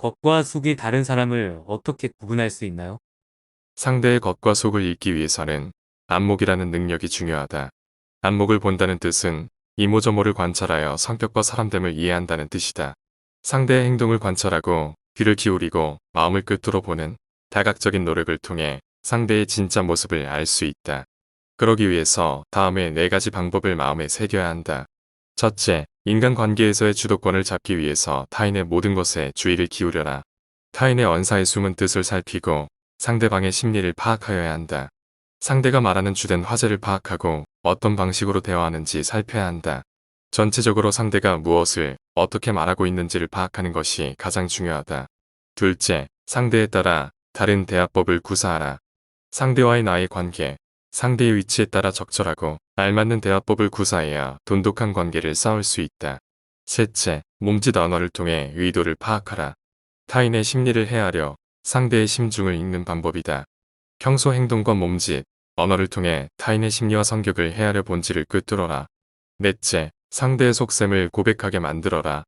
겉과 속이 다른 사람을 어떻게 구분할 수 있나요? 상대의 겉과 속을 읽기 위해서는 안목이라는 능력이 중요하다. 안목을 본다는 뜻은 이모저모를 관찰하여 성격과 사람됨을 이해한다는 뜻이다. 상대의 행동을 관찰하고 귀를 기울이고 마음을 꿰뚫어 보는 다각적인 노력을 통해 상대의 진짜 모습을 알 수 있다. 그러기 위해서 다음에 4가지 방법을 마음에 새겨야 한다. 첫째, 인간관계에서의 주도권을 잡기 위해서 타인의 모든 것에 주의를 기울여라. 타인의 언사의 숨은 뜻을 살피고 상대방의 심리를 파악하여야 한다. 상대가 말하는 주된 화제를 파악하고 어떤 방식으로 대화하는지 살펴야 한다. 전체적으로 상대가 무엇을 어떻게 말하고 있는지를 파악하는 것이 가장 중요하다. 둘째, 상대에 따라 다른 대화법을 구사하라. 상대와의 나의 관계, 상대의 위치에 따라 적절하고 알맞는 대화법을 구사해야 돈독한 관계를 쌓을 수 있다. 셋째, 몸짓 언어를 통해 의도를 파악하라. 타인의 심리를 헤아려 상대의 심중을 읽는 방법이다. 평소 행동과 몸짓, 언어를 통해 타인의 심리와 성격을 헤아려 본질을 꿰뚫어라. 넷째, 상대의 속셈을 고백하게 만들어라.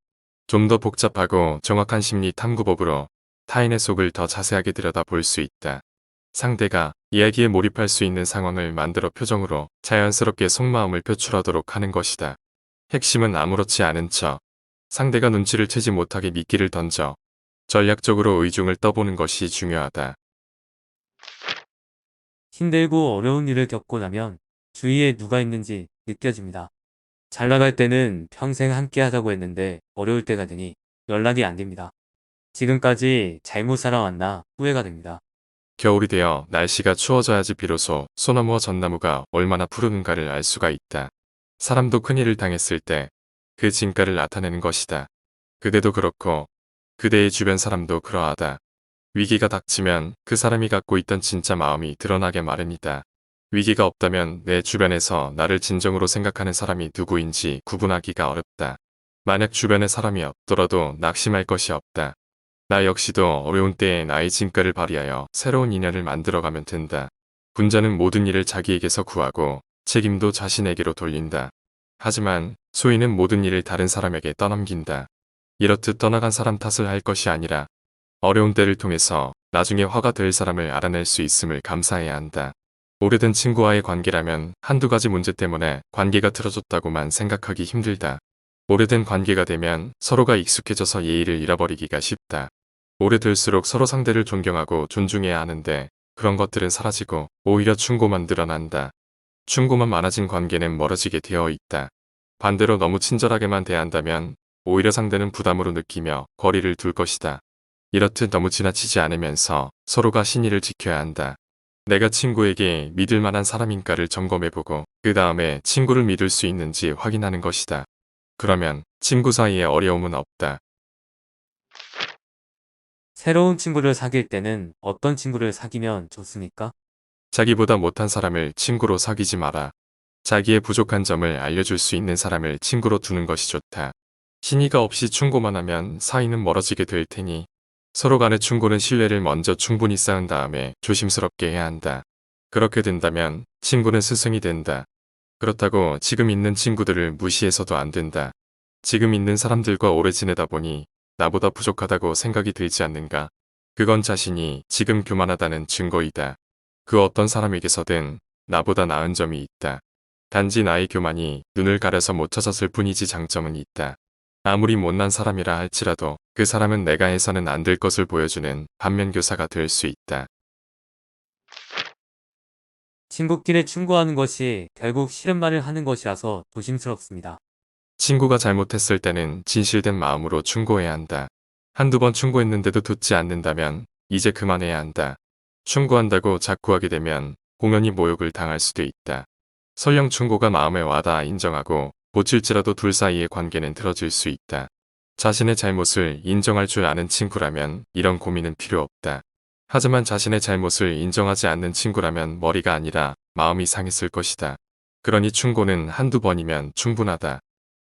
좀 더 복잡하고 정확한 심리 탐구법으로 타인의 속을 더 자세하게 들여다볼 수 있다. 상대가 이야기에 몰입할 수 있는 상황을 만들어 표정으로 자연스럽게 속마음을 표출하도록 하는 것이다. 핵심은 아무렇지 않은 척, 상대가 눈치를 채지 못하게 미끼를 던져 전략적으로 의중을 떠보는 것이 중요하다. 힘들고 어려운 일을 겪고 나면 주위에 누가 있는지 느껴집니다. 잘 나갈 때는 평생 함께 하자고 했는데 어려울 때가 되니 연락이 안 됩니다. 지금까지 잘못 살아왔나 후회가 됩니다. 겨울이 되어 날씨가 추워져야지 비로소 소나무와 전나무가 얼마나 푸르는가를 알 수가 있다. 사람도 큰일을 당했을 때 그 진가를 나타내는 것이다. 그대도 그렇고 그대의 주변 사람도 그러하다. 위기가 닥치면 그 사람이 갖고 있던 진짜 마음이 드러나게 마련이다. 위기가 없다면 내 주변에서 나를 진정으로 생각하는 사람이 누구인지 구분하기가 어렵다. 만약 주변에 사람이 없더라도 낙심할 것이 없다. 나 역시도 어려운 때에 나의 진가를 발휘하여 새로운 인연을 만들어가면 된다. 군자는 모든 일을 자기에게서 구하고 책임도 자신에게로 돌린다. 하지만 소인은 모든 일을 다른 사람에게 떠넘긴다. 이렇듯 떠나간 사람 탓을 할 것이 아니라 어려운 때를 통해서 나중에 화가 될 사람을 알아낼 수 있음을 감사해야 한다. 오래된 친구와의 관계라면 한두 가지 문제 때문에 관계가 틀어졌다고만 생각하기 힘들다. 오래된 관계가 되면 서로가 익숙해져서 예의를 잃어버리기가 쉽다. 오래될수록 서로 상대를 존경하고 존중해야 하는데 그런 것들은 사라지고 오히려 충고만 늘어난다. 충고만 많아진 관계는 멀어지게 되어 있다. 반대로 너무 친절하게만 대한다면 오히려 상대는 부담으로 느끼며 거리를 둘 것이다. 이렇듯 너무 지나치지 않으면서 서로가 신의를 지켜야 한다. 내가 친구에게 믿을 만한 사람인가를 점검해보고 그 다음에 친구를 믿을 수 있는지 확인하는 것이다. 그러면 친구 사이에 어려움은 없다. 새로운 친구를 사귈 때는 어떤 친구를 사귀면 좋습니까? 자기보다 못한 사람을 친구로 사귀지 마라. 자기의 부족한 점을 알려줄 수 있는 사람을 친구로 두는 것이 좋다. 신의가 없이 충고만 하면 사이는 멀어지게 될 테니 서로 간의 충고는 신뢰를 먼저 충분히 쌓은 다음에 조심스럽게 해야 한다. 그렇게 된다면 친구는 스승이 된다. 그렇다고 지금 있는 친구들을 무시해서도 안 된다. 지금 있는 사람들과 오래 지내다 보니 나보다 부족하다고 생각이 들지 않는가? 그건 자신이 지금 교만하다는 증거이다. 그 어떤 사람에게서든 나보다 나은 점이 있다. 단지 나의 교만이 눈을 가려서 못 찾았을 뿐이지 장점은 있다. 아무리 못난 사람이라 할지라도 그 사람은 내가 해서는 안 될 것을 보여주는 반면교사가 될 수 있다. 친구끼리 충고하는 것이 결국 싫은 말을 하는 것이라서 조심스럽습니다. 친구가 잘못했을 때는 진실된 마음으로 충고해야 한다. 한두 번 충고했는데도 듣지 않는다면 이제 그만해야 한다. 충고한다고 자꾸 하게 되면 공연히 모욕을 당할 수도 있다. 설령 충고가 마음에 와닿아 인정하고 고칠지라도 둘 사이의 관계는 틀어질 수 있다. 자신의 잘못을 인정할 줄 아는 친구라면 이런 고민은 필요 없다. 하지만 자신의 잘못을 인정하지 않는 친구라면 머리가 아니라 마음이 상했을 것이다. 그러니 충고는 한두 번이면 충분하다.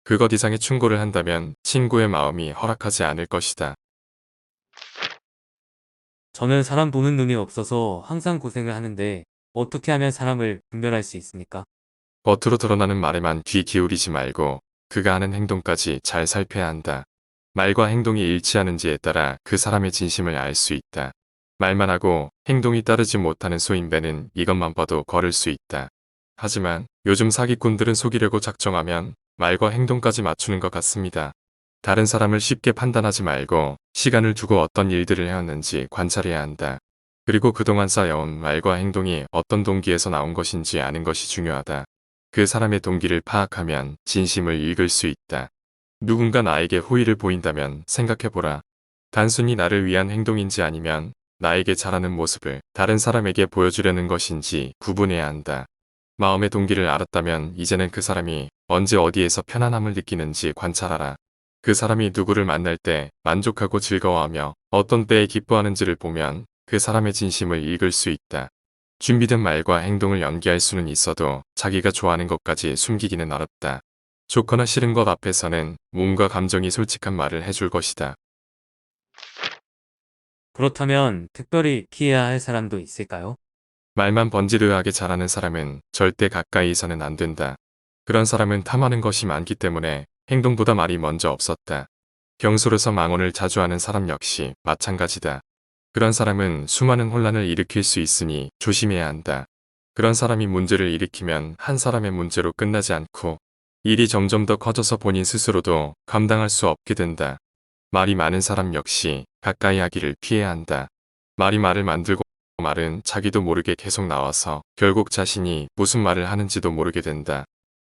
그것 이상의 충고를 한다면 친구의 마음이 허락하지 않을 것이다. 저는 사람 보는 눈이 없어서 항상 고생을 하는데 어떻게 하면 사람을 분별할 수 있습니까? 겉으로 드러나는 말에만 귀 기울이지 말고 그가 하는 행동까지 잘 살펴야 한다. 말과 행동이 일치하는지에 따라 그 사람의 진심을 알 수 있다. 말만 하고 행동이 따르지 못하는 소인배는 이것만 봐도 거를 수 있다. 하지만 요즘 사기꾼들은 속이려고 작정하면 말과 행동까지 맞추는 것 같습니다. 다른 사람을 쉽게 판단하지 말고 시간을 두고 어떤 일들을 해왔는지 관찰해야 한다. 그리고 그동안 쌓여온 말과 행동이 어떤 동기에서 나온 것인지 아는 것이 중요하다. 그 사람의 동기를 파악하면 진심을 읽을 수 있다. 누군가 나에게 호의를 보인다면 생각해보라. 단순히 나를 위한 행동인지 아니면 나에게 잘하는 모습을 다른 사람에게 보여주려는 것인지 구분해야 한다. 마음의 동기를 알았다면 이제는 그 사람이 언제 어디에서 편안함을 느끼는지 관찰하라. 그 사람이 누구를 만날 때 만족하고 즐거워하며 어떤 때에 기뻐하는지를 보면 그 사람의 진심을 읽을 수 있다. 준비된 말과 행동을 연기할 수는 있어도 자기가 좋아하는 것까지 숨기기는 어렵다. 좋거나 싫은 것 앞에서는 몸과 감정이 솔직한 말을 해줄 것이다. 그렇다면 특별히 피해야 할 사람도 있을까요? 말만 번지르르하게 잘하는 사람은 절대 가까이서는 안 된다. 그런 사람은 탐하는 것이 많기 때문에 행동보다 말이 먼저 없었다. 경솔해서 망언을 자주 하는 사람 역시 마찬가지다. 그런 사람은 수많은 혼란을 일으킬 수 있으니 조심해야 한다. 그런 사람이 문제를 일으키면 한 사람의 문제로 끝나지 않고 일이 점점 더 커져서 본인 스스로도 감당할 수 없게 된다. 말이 많은 사람 역시 가까이 하기를 피해야 한다. 말이 말을 만들고 말은 자기도 모르게 계속 나와서 결국 자신이 무슨 말을 하는지도 모르게 된다.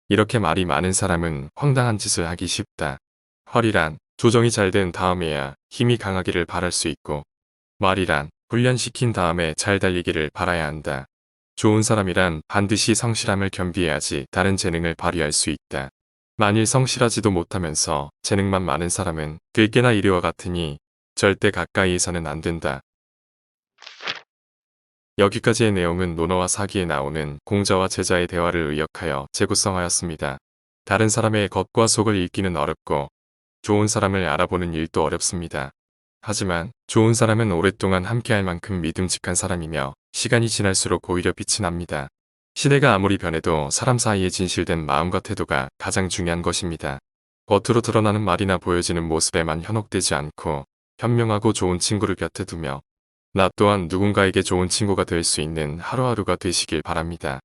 이렇게 말이 많은 사람은 황당한 짓을 하기 쉽다. 허리란 조정이 잘 된 다음에야 힘이 강하기를 바랄 수 있고 말이란 훈련시킨 다음에 잘 달리기를 바라야 한다. 좋은 사람이란 반드시 성실함을 겸비해야지 다른 재능을 발휘할 수 있다. 만일 성실하지도 못하면서 재능만 많은 사람은 들깨나 이리와 같으니 절대 가까이에서는 안 된다. 여기까지의 내용은 논어와 사기에 나오는 공자와 제자의 대화를 의역하여 재구성하였습니다. 다른 사람의 겉과 속을 읽기는 어렵고 좋은 사람을 알아보는 일도 어렵습니다. 하지만 좋은 사람은 오랫동안 함께할 만큼 믿음직한 사람이며 시간이 지날수록 오히려 빛이 납니다. 시대가 아무리 변해도 사람 사이에 진실된 마음과 태도가 가장 중요한 것입니다. 겉으로 드러나는 말이나 보여지는 모습에만 현혹되지 않고 현명하고 좋은 친구를 곁에 두며 나 또한 누군가에게 좋은 친구가 될 수 있는 하루하루가 되시길 바랍니다.